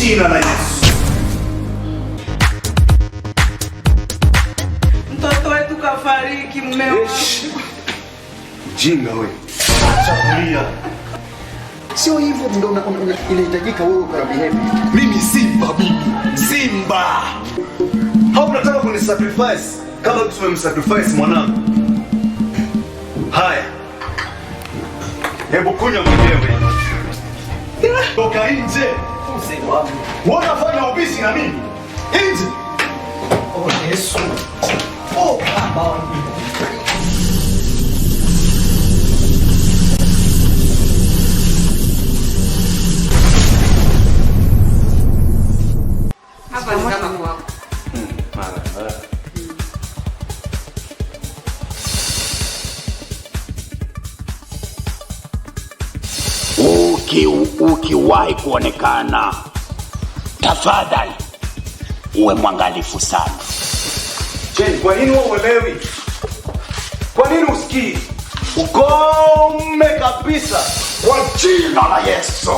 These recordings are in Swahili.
jina la Yesu. Mtoto wetu kafariki mmeo. Jinga wewe. Acha kulia. Sio hivyo ndio inahitajika wewe ukabehave. Mimi Simba mimi. Simba. Hau unataka kunisacrifice kama tumemsacrifice mwanangu. Haya. Hebu kunywa mwenyewe. Toka nje. Mzee wangu. Unafanya ubishi na mimi. Nje. Oh Yesu. Oh Baba. Hapa ni kama kwako. Mara. Ukiwahi kuonekana, tafadhali uwe mwangalifu sana. Chen, kwa nini wewe uelewi? Kwa nini usikii? Ukome kabisa. Kwa jina la Yesu,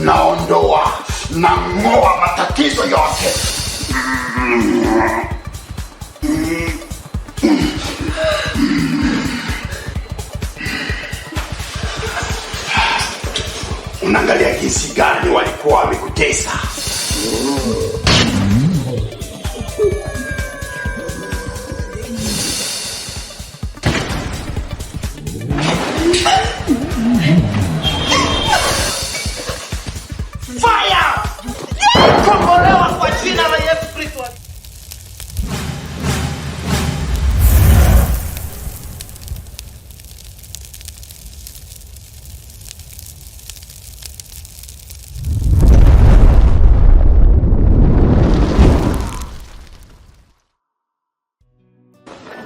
naondoa na ng'oa matatizo yote. Unaangalia jinsi gani walikuwa wamekutesa. Fire! Kombolewa kwa jina la Yesu Kristo.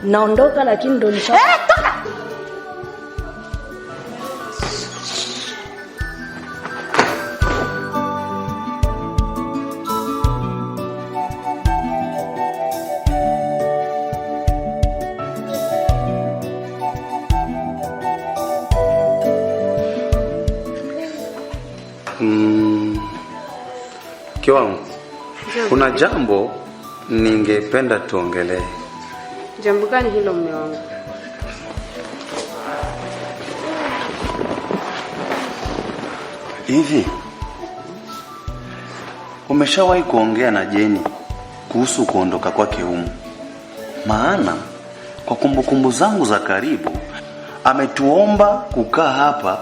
Naondoka lakini ndo nisha Toka! Mke wangu, kuna jambo ningependa tuongelee. Jambo gani hilo mume wangu? Hivi umeshawahi kuongea na Jeni kuhusu kuondoka kwake humu? Maana kwa kumbukumbu zangu za karibu ametuomba kukaa hapa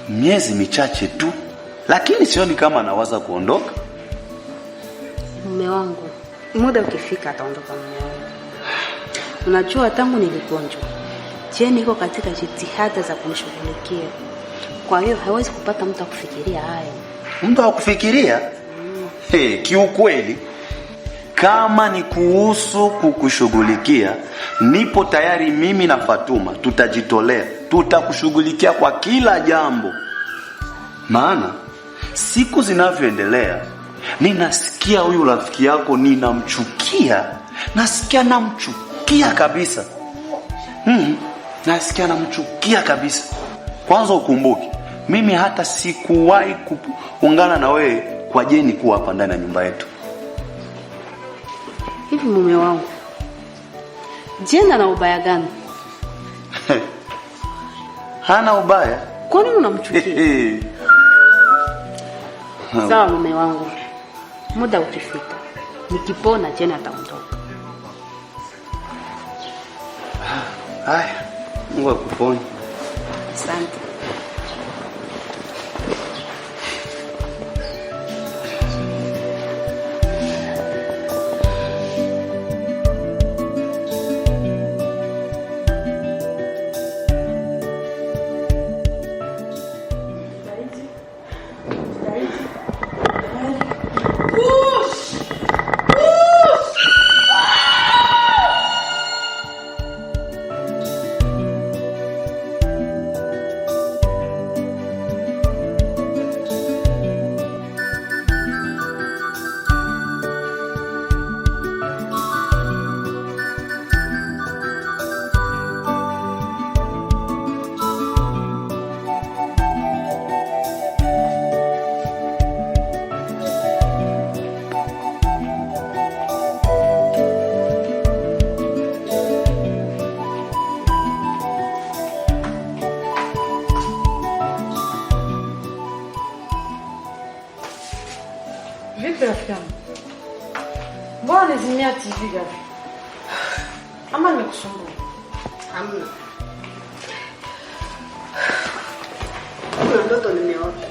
miezi michache tu, lakini sioni kama anawaza kuondoka. Mume wangu, muda ukifika ataondoka mume wangu. Unajua tangu niligonjwa, Jeni iko katika jitihada za kunishughulikia. Kwa hiyo hawezi kupata mtu kufikiria hayo. Mtu wa kufikiria? Kiukweli kama ni kuhusu kukushughulikia, nipo tayari. Mimi na Fatuma tutajitolea, tutakushughulikia kwa kila jambo. Maana siku zinavyoendelea, ninasikia huyu rafiki yako ninamchukia. Nasikia namchukia kabisa. Nasikia namchukia kabisa. Kwanza ukumbuke, mimi hata sikuwahi kuungana na wewe kwa Jeni kuwa hapa ndani ya nyumba yetu. Hivi mume wangu, Jeni ana ubaya gani? Hana ubaya. Kwa nini unamchukia? Sawa mume wangu, muda ukifika, nikipona Jeni ataondoka. Haya, Mungu akuponye. Asante. Mbona nizimia TV gapi? Ama nimekusumbua? Hamna. Kuna ndoto nimeota.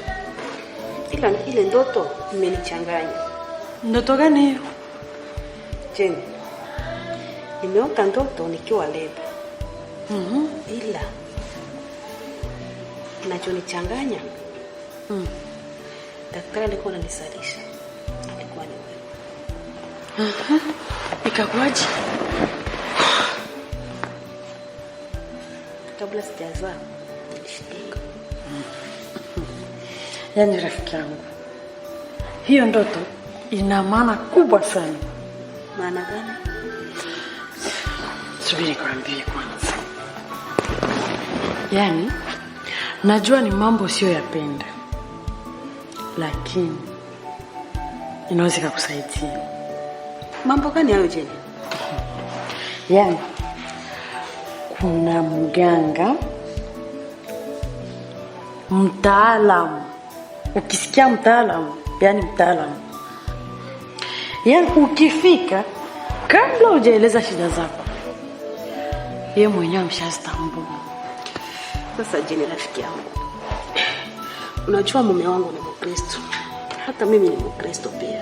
Ila ile ndoto imenichanganya. Ndoto gani hiyo? Jeni. Nimeota ndoto nikiwa leba. Ila kinachonichanganya. Daktari alikuwa ananisalisha. Alikuwa ni wewe. Ikakuaje? Kabla sijazaa nilishtuka. Yaani rafiki yangu, hiyo ndoto ina maana kubwa sana. Maana gani? Subiri nikwambie kwanza. Yaani najua ni mambo usiyoyapenda, lakini inaweza kukusaidia. Mambo gani hayo Jeni? Yaani kuna mganga mtaalamu. Ukisikia mtaalamu, yani mtaalamu. Yaani ukifika kabla hujaeleza shida zako, yeye mwenyewe ameshastambua. Sasa Jeni rafiki yangu, unajua mume wangu ni Mkristo. Hata mimi ni Mkristo pia.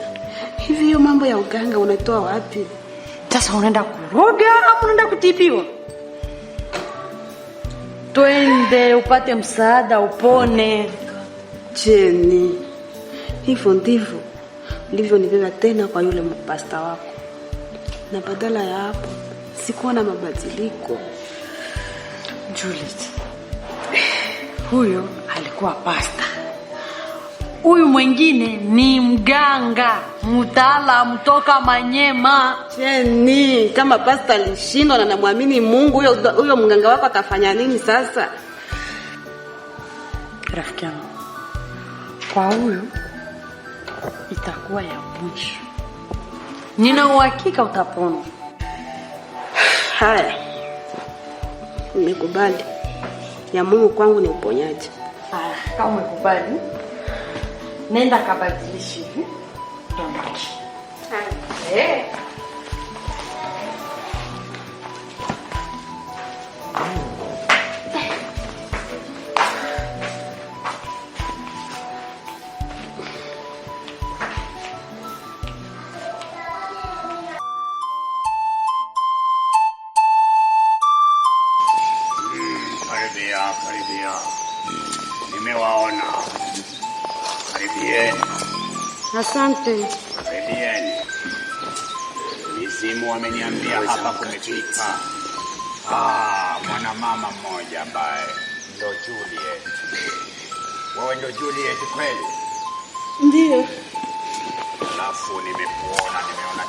Hivi hiyo mambo ya uganga unatoa wapi? Sasa unaenda kuroga au unaenda kutibiwa? Twende upate msaada upone. Jeni, hivyo ndivyo nibeba tena kwa yule mpasta wako. Na badala ya hapo, sikuona mabadiliko. Juliet, huyo alikuwa pasta. Huyu mwingine ni mganga mtaalamu toka Manyema. Jeni, kama pasta alishindwa na namwamini Mungu, huyo mganga wako atafanya nini sasa? Rafiki yangu, kwa huyo itakuwa ya mwisho. Nina uhakika utapona. Haya, nimekubali. Ya Mungu kwangu ni uponyaji. Kama umekubali, nenda kabadilishe hivi. Tuambaki. Karibia. Nimewaona. Karibieni. Asante. Karibieni. Mizimu wameniambia hapa kumefika mwana mama mmoja ambaye ndo Juliet. Wewe ndo Juliet kweli? Ndiyo. Alafu nimekuona, nimeona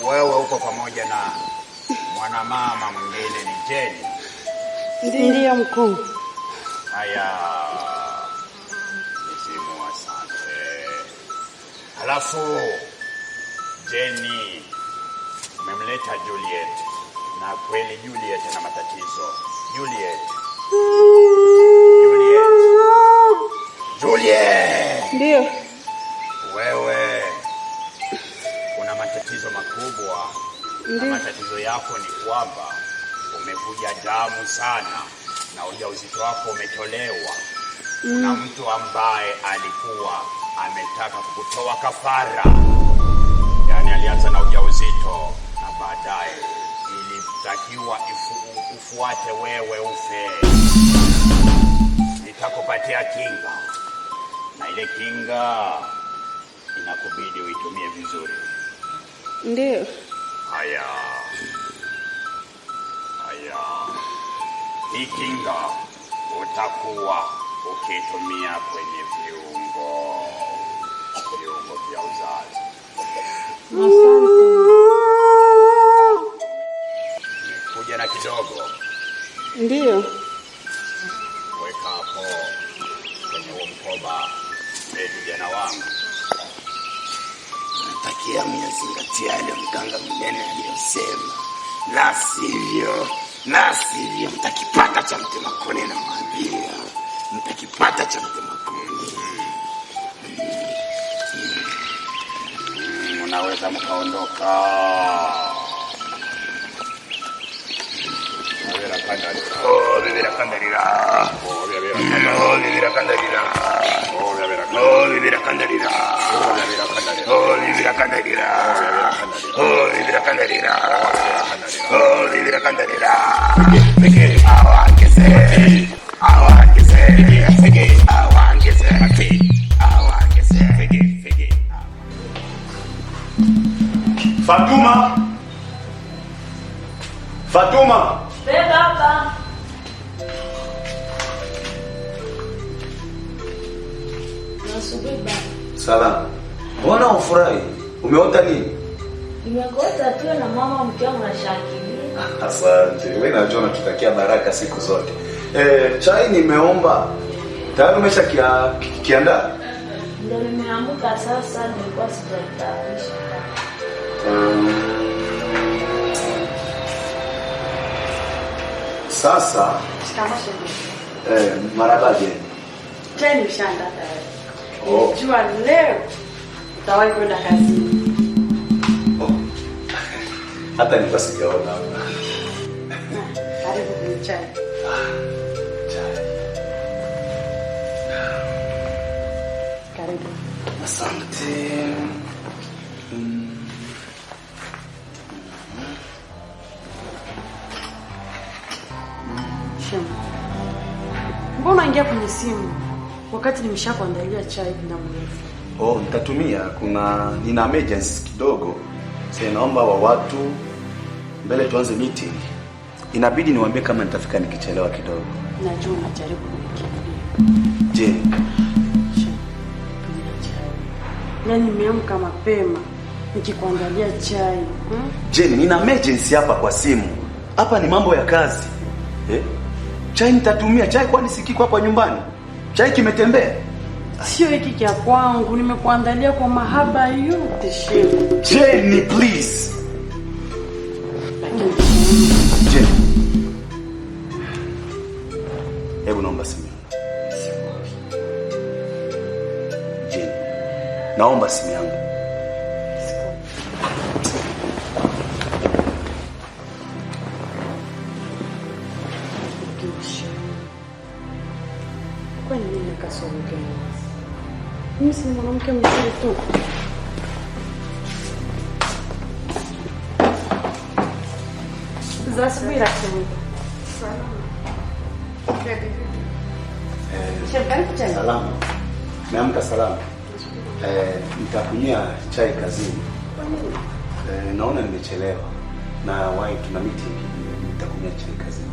wewe uko pamoja na mwana mama mwingine ni Jeni. Ndiyo mkuu. Haya. Mizimu asante. Alafu Jeni umemleta Juliet, na kweli Juliet ana matatizo. Juliet. Ndiyo. Wewe una matatizo makubwa. Na matatizo yako ni kwamba umevuja damu sana na ujauzito wako umetolewa. Kuna mtu ambaye alikuwa ametaka kukutoa kafara. Yaani alianza na ujauzito na baadaye ilitakiwa ufuate wewe ufe. Nitakupatia kinga. Na ile kinga inakubidi uitumie vizuri. Ndiyo. Haya. Hii kinga utakuwa ukitumia kwenye viungo vya uzazi. Asante. Kuja na kidogo. Ndiyo. Weka hapo kwenye huo mkoba. Vijana wangu, natakia myazingatia yale mganga mnene aliyosema. La sivyo mtakipata cha mtemakuni, na mwambia mtakipata cha mtemakuni. mnaweza mkaondoka. Bibira kandarira. Fatuma! Fatuma! Baba. Nasubiri baba. Salama. Mbona ufurahi? Umeota nini? Nimekota tu na mama mke wangu anashangilia. Asante. Wewe najua natutakia baraka siku zote. Chai nimeomba. Tayari umeshakiandaa? Ndio nimeamka sasa, nilikuwa sijaitayarisha. Sasa Shikamoo. marabaje. Chai nimeshaandaa tayari. Oh. Jua leo utawahi kwenda kazini. Oh. Hata nilikuwa sijaona. Karibu kwenye chai. Karibu. Asante. Mbona unaingia kwenye simu wakati nimeshakuandalia chai bila mrefu? Oh, nitatumia. Nina emergency kidogo. Sasa naomba wa watu mbele tuanze meeting. Inabidi niwaambie kama nitafika nikichelewa kidogo. Najua unajaribu kunikimbia. Je, Yaani nimeamka mapema nikikuandalia chai. Jenny, nina emergency hapa kwa simu. Hapa ni mambo ya kazi. Chai nitatumia. Chai kwani sikiko hapa nyumbani? Chai kimetembea? Sio hiki kia kwangu, nimekuandalia kwa mahaba yote shemu. Jenny, please. Jenny. Hebu naomba simu. Jenny. Naomba simu yangu. Kwani nini kasoro gani? Mimi si mwanamke mzuri tu. Za asubuhi lakini. Salama. Naamka salama. Nitakunywa chai kazini. Naona nimechelewa. Na wai tuna meeting. Nitakunywa chai kazini.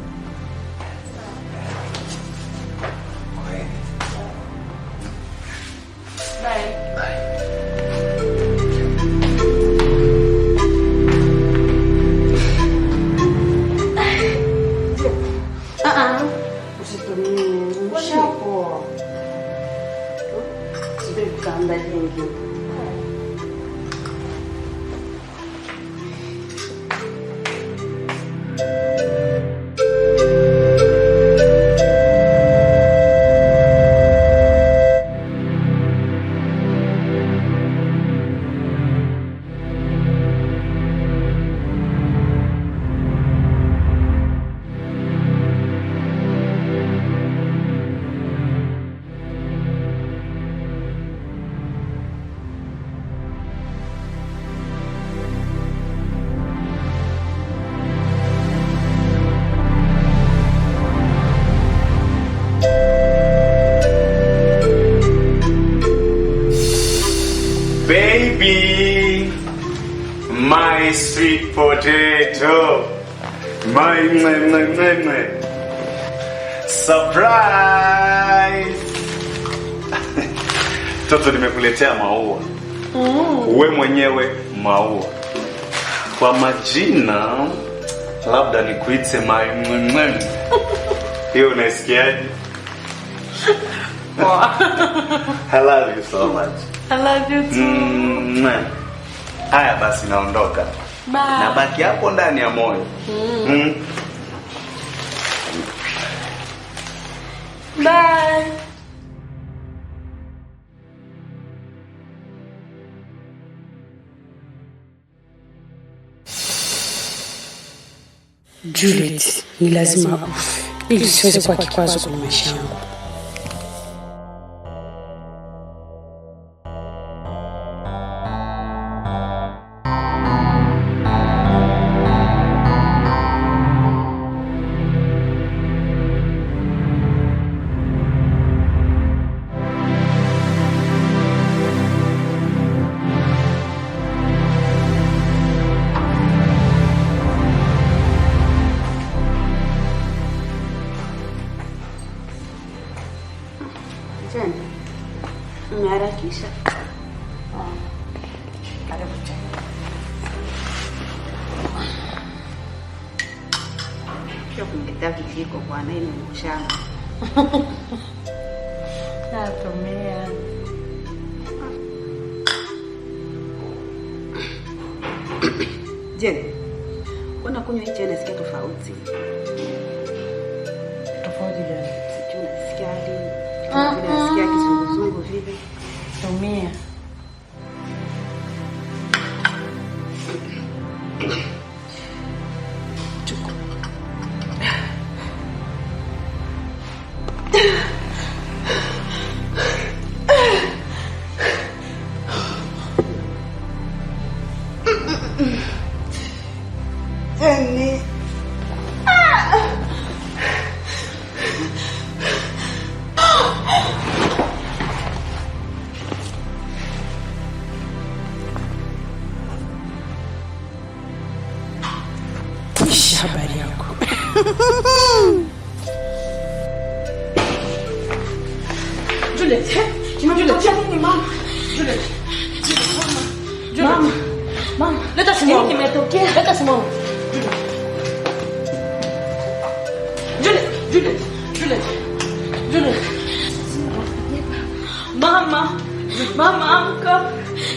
Baby, my sweet potato, my surprise. Toto, nimekuletea maua. Uwe mwenyewe maua. Kwa majina labda nikuite my. Hiyo unasikiaje? I love you so much. I love you too. Haya basi naondoka. Bye. Nabaki hapo ndani ya moyo. Bye. Juliet ni lazima ufe ili siweze kuwa kikwazo kwenye maisha yangu. Umeharakisha. Kio kumletea vijiko bwana, hii ni mshamba. Natumia. Je, unakunywa hicho nasikia tofauti? Tofauti gani? Sijui nasikia hali. Nasikia kizunguzungu vile. Tumia. Habari yako. Juliet, kimetokea nini mama? Juliet. Mama. Mama, leta simu. Nini kimetokea? Leta simu. Juliet. Mama amka.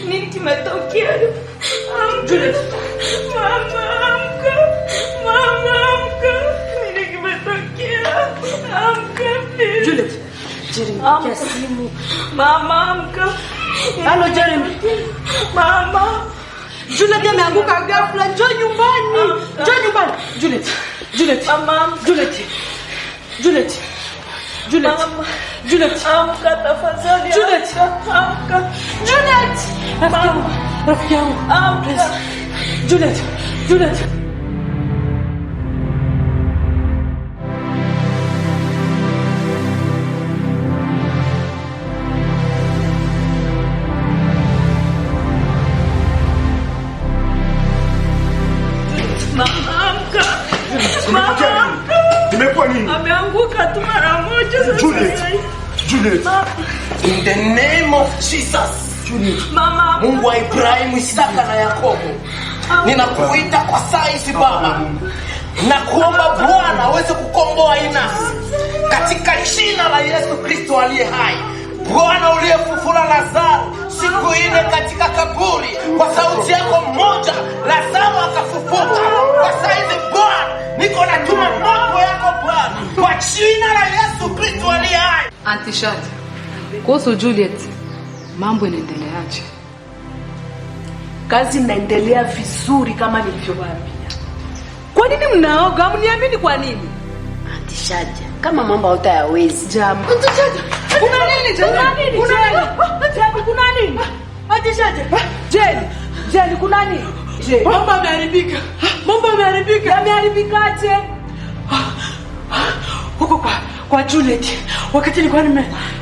Nini kimetokea? Juliet. Mama amka. Nini kimetokea? Amka. Juliet. Jeremy, simu. Mama amka. Halo Jeremy. Mama. Juliet ameanguka ghafla. Njoo nyumbani. Juliet. Mama. Juliet. Amka tafadhali. Amka. Rafiki yangu. Amka. Juliet. Nimekuwa nini? Ameanguka tu mara moja sasa. Juliet. In the name of Jesus. Juliet. Mama. Mungu wa Ibrahimu, Isaka na Yakobo. Ninakuita kwa saa hizi Baba. Nakuomba Bwana aweze kukomboa Inasi. Katika jina la Yesu Kristo aliye hai. Bwana uliyefufua Lazaro siku ile katika kaburi, kwa sauti yako moja Lazaro akafufuka. Kwa saa hizi Bwana, niko natuma mambo yako Bwana kwa jina la Yesu Kristo aliye hai. Auntie Shadi, kuhusu Juliet, mambo inaendeleaje? Kazi inaendelea vizuri kama nilivyowaambia. Kwa nini mnaoga? Mniamini kwa nini? Auntie Shadi, kama mambo hutayawezi. Jambo. Auntie Shadi, kuna nini? Kuna nini? Auntie Shadi. Jeni, kuna nini? Mambo yameharibika. Yameharibikaje? Huko kwa Juliet. Wakati nilikuwa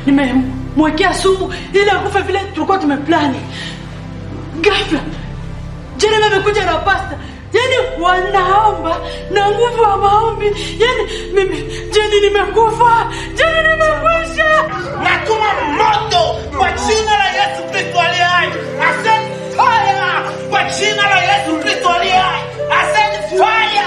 nimemwekea sumu ili akufe vile tulikuwa tumeplani. Ghafla Jeremy amekuja na pasta. Yaani wanaomba na nguvu wa maombi. Yaani mimi nimekufa. Natuma moto kwa jina la Yesu Kristo aliye hai. Asante fire kwa jina la Yesu Kristo aliye hai. Asante fire.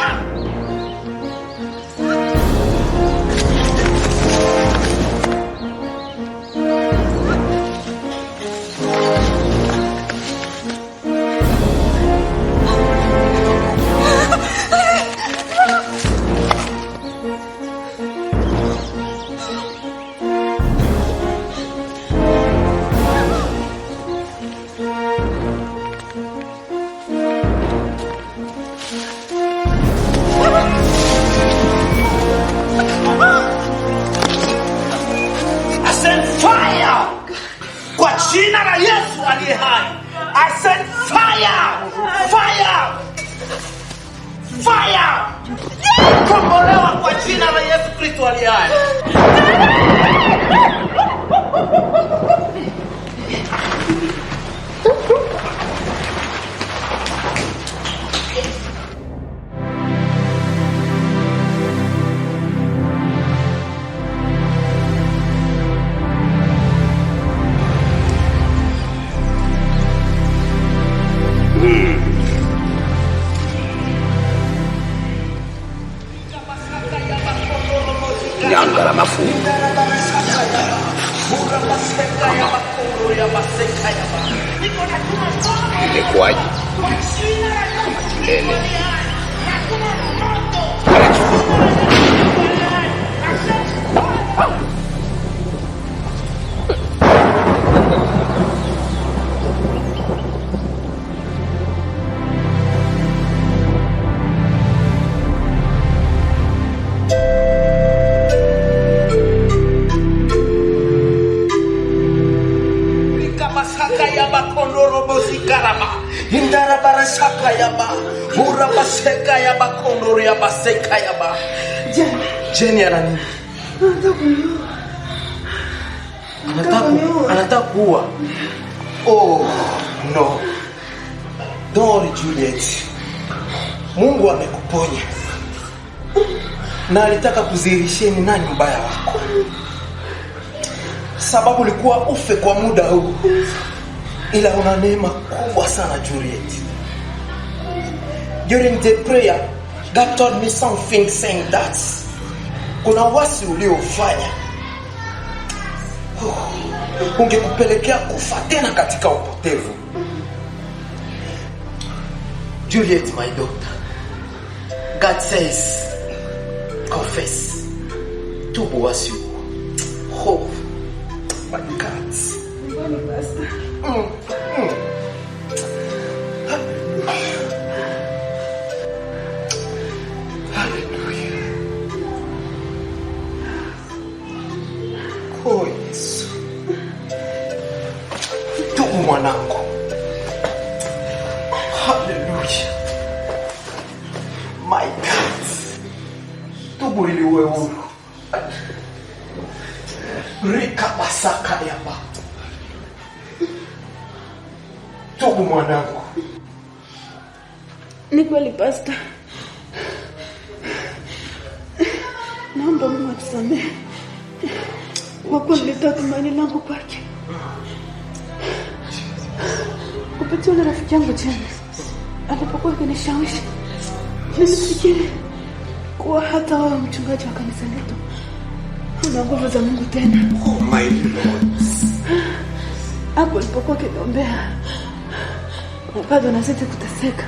I said fire! Fire! Fire! Kombolewa kwa jina la Yesu Kristo aliye hai. Nyanga la mafungu. Imekuwaje? Lele. Jenny ana nini? Anataka kuua. Oh no. Don't worry Juliet. Mungu amekuponya. Na alitaka kudhihirisheni nani mbaya wako. Sababu ulikuwa ufe kwa muda huu. Ila una neema kubwa sana Juliet. During the prayer, God told me something saying that kuna wasi uliofanya ungekupelekea kufa tena katika upotevu. Juliet, my daughter, God says, confess, tubu wasi huo. Oh, my God. Oh Yesu. Tubu mwanangu. Hallelujah. My God. Tubu ili uwe huru. Rika basaka yaba. Tubu mwanangu. Ni kweli pastor. Naomba Mungu atusamehe. Kwa kuwa nilitoa tumaini langu kwake. Kupitia na rafiki yangu Jenny alipokuwa akinishawishi, nilifikiri kuwa hata wewe mchungaji wa kanisa letu una nguvu za Mungu tena. Oh my Lord. Hapo alipokuwa akiombea, bado nazidi kuteseka.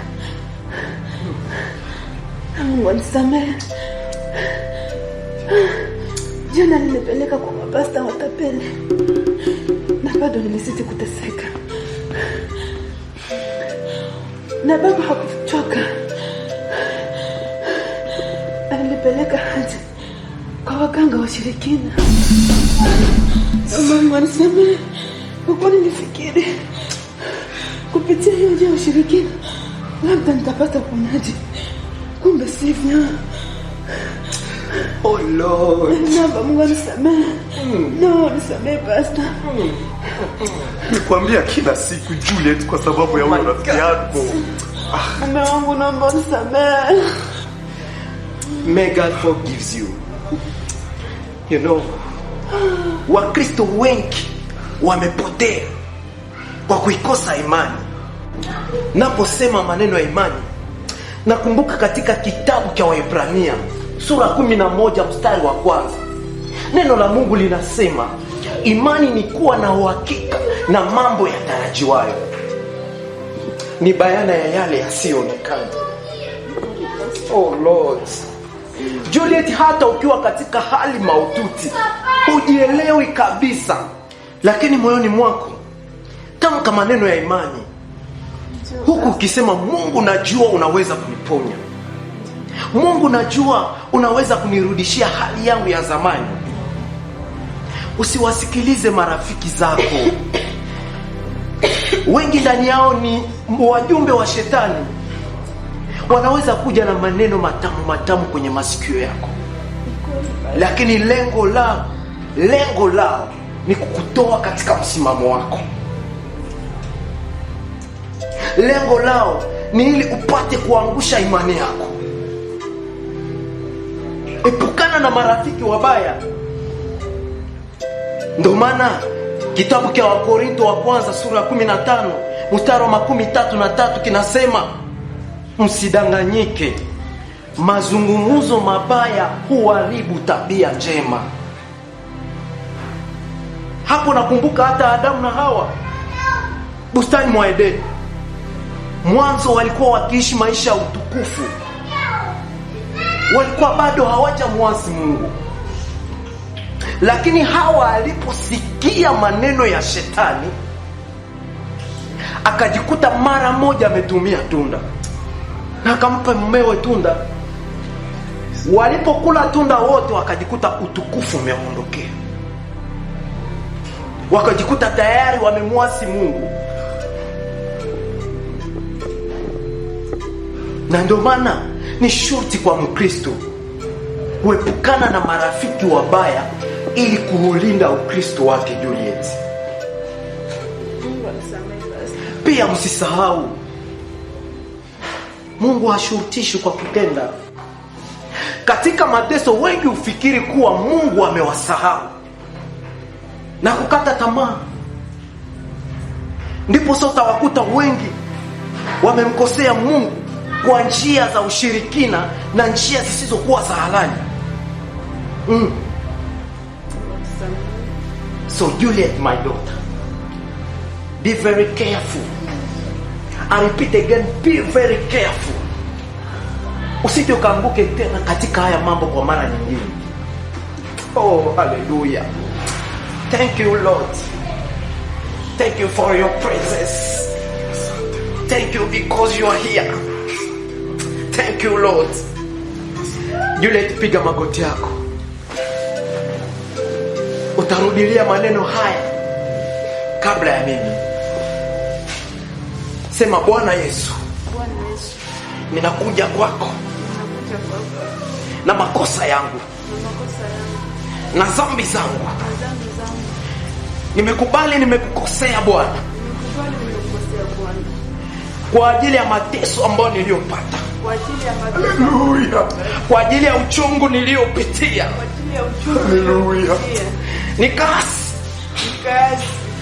Mungu anisamehe. Jana nilipeleka kwa mapasta watapeli na bado nilizidi kuteseka. Na baba hakuchoka. Alipeleka hadi kwa waganga washirikina. Mungu anisamehe. Kwa nilifikiri kupitia hiyo njia ya ushirikina labda nitapata uponyaji. Kumbe sivyo. Oh Lord. Naomba Mungu anisamehe. No, nisamehe pastor. Nikwambia kila siku Juliet kwa sababu ya wewe rafiki yako. Mume wangu naomba unisamehe. May God forgives you. You know, Wakristo wengi wamepotea kwa kuikosa imani. Naposema maneno ya imani, nakumbuka katika kitabu cha Waebrania sura 11 mstari wa 1. Neno la Mungu linasema imani ni kuwa na uhakika na mambo yatarajiwayo, ni bayana ya yale yasiyoonekana. Oh Lord. Juliet, hata ukiwa katika hali mahututi, hujielewi kabisa, lakini moyoni mwako tamka maneno ya imani, huku ukisema, Mungu najua unaweza kuniponya. Mungu najua unaweza kunirudishia hali yangu ya zamani. Usiwasikilize marafiki zako. Wengi ndani yao ni wajumbe wa shetani. Wanaweza kuja na maneno matamu matamu kwenye masikio yako, lakini lengo lao ni kukutoa katika msimamo wako. Lengo lao ni ili upate kuangusha imani yako. Epukana na marafiki wabaya. Ndio maana kitabu cha Wakorintho wa kwanza sura 15 mstari wa 33 kinasema, msidanganyike, mazungumzo mabaya huharibu tabia njema. Hapo nakumbuka hata Adamu na Hawa bustani mwa Edeni. Mwanzo walikuwa wakiishi maisha ya utukufu, walikuwa bado hawajamwasi Mungu. Lakini Hawa aliposikia maneno ya shetani, akajikuta mara moja ametumia tunda na akampa mumewe tunda. Walipokula tunda wote, wakajikuta utukufu umeondokea, wakajikuta tayari wamemwasi Mungu. Na ndio maana ni shurti kwa Mkristo kuepukana na marafiki wabaya ili kuulinda Ukristo wake. Juliet, pia msisahau, Mungu hashurutishi kwa kutenda. Katika mateso, wengi ufikiri kuwa Mungu amewasahau na kukata tamaa. Ndipo sasa wakuta wengi wamemkosea Mungu kwa njia za ushirikina na njia zisizokuwa za halali. So Juliet, my daughter, be very careful. I repeat again, be very careful. Usije ukaanguke tena katika haya mambo kwa mara nyingine. Oh, hallelujah. Thank you, Lord. Thank you for your presence. Thank you because you are here. Thank you, Lord. Juliet, piga magoti yako. Utarudilia maneno haya kabla ya mimi. Sema, Bwana Yesu, ninakuja kwako na makosa yangu na dhambi zangu. Nimekubali nimekukosea Bwana kwa ajili ya mateso ambayo niliyopata, haleluya, kwa ajili ya uchungu niliyopitia, haleluya. Nikasi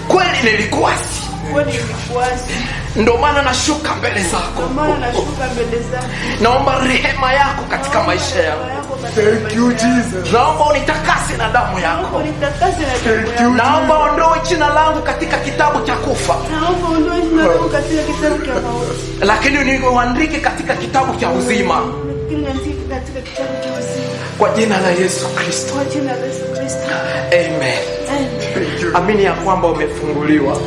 kweli, nilikuasi, ndio maana nashuka mbele zako. Naomba rehema yako katika maisha yangu. Thank you, Jesus. Naomba unitakase na damu yako. Thank you, naomba ondoe jina langu katika kitabu cha kufa, lakini uniandike katika kitabu cha uzima, kwa jina la Yesu Kristo. Amen. Amini ya kwamba umefunguliwa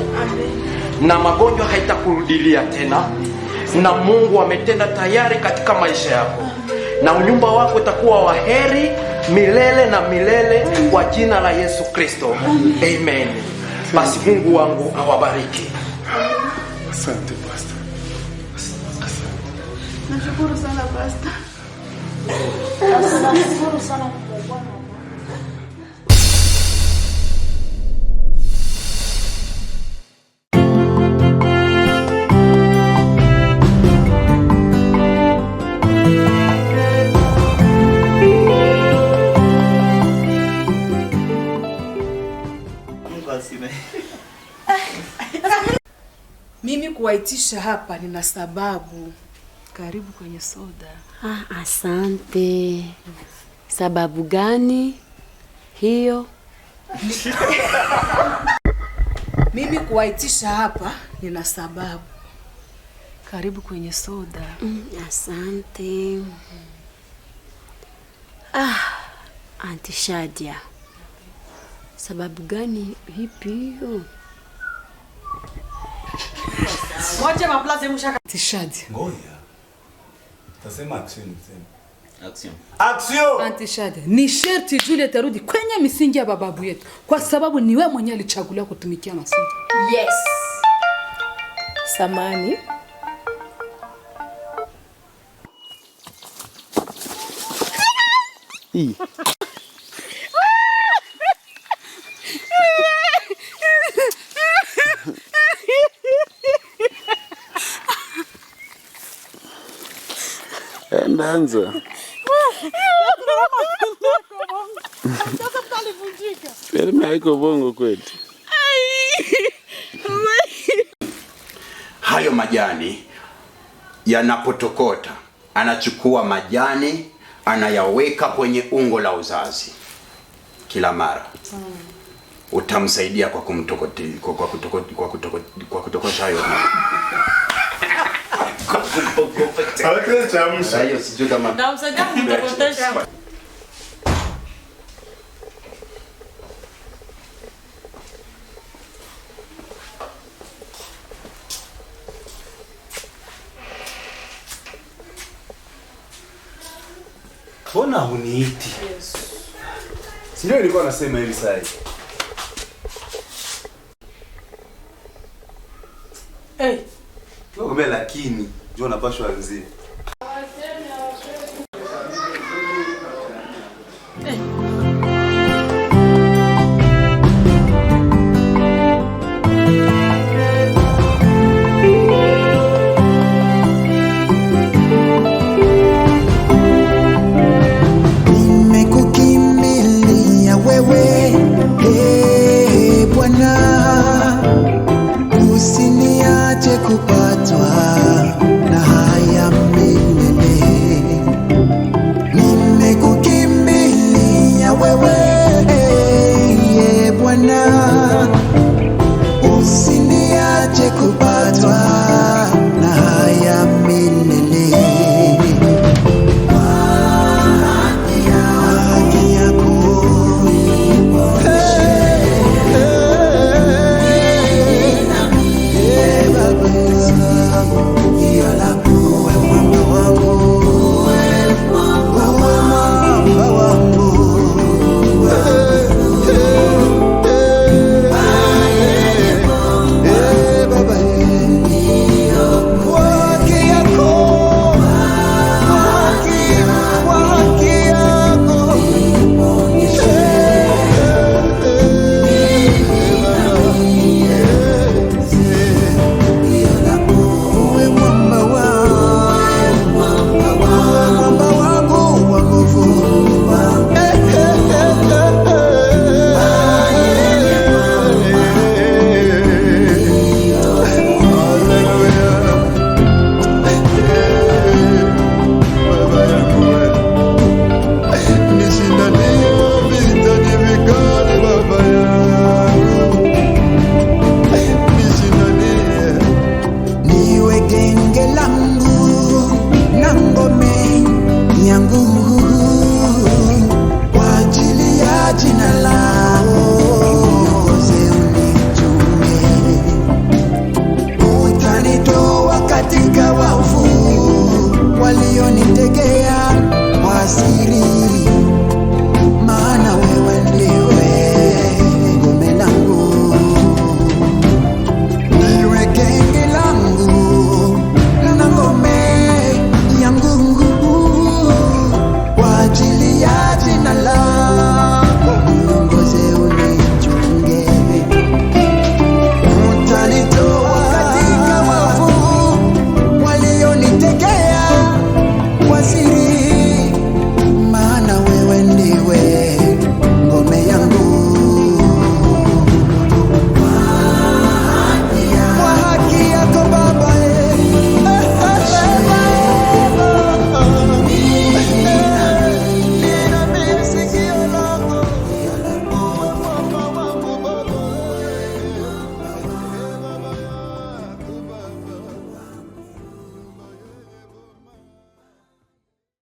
na magonjwa haitakurudilia tena, na Mungu ametenda tayari katika maisha yako, na unyumba wako utakuwa wa heri milele na milele kwa jina la Yesu Kristo. Amen. Basi Mungu wangu awabariki. Asante Pastor. Nashukuru sana Pastor. Nashukuru sana kwa Bwana. Mimi kuwaitisha hapa nina sababu. Karibu kwenye soda. Asante. Sababu gani hiyo? Mimi kuwaitisha hapa nina sababu. Karibu kwenye soda. Asante. Auntie Shadia, sababu gani hipi hiyo? Moja maplaze mshaka. Auntie Shadia. Ngoja. Tasema action. Action. Auntie Shadia, ni sherti Juliet arudi kwenye misingi ya babu yetu, kwa sababu ni wewe mwenyewe alichaguliwa kutumikia masingi. Yes. Samani. Hii. Endanza. Perma haiko bongo kwetu. Hayo majani yanapotokota, anachukua majani anayaweka kwenye ungo la uzazi kila mara. Utamsaidia kwa kutokosha hayo. Hayo sijui kama Namsaidia kumtokotesha. Mbona huniiti? Yes. Sio nilikuwa nasema hivi sasa. Hey. Wewe lakini ndio unapashwa anzie. Usiniache kupatwa na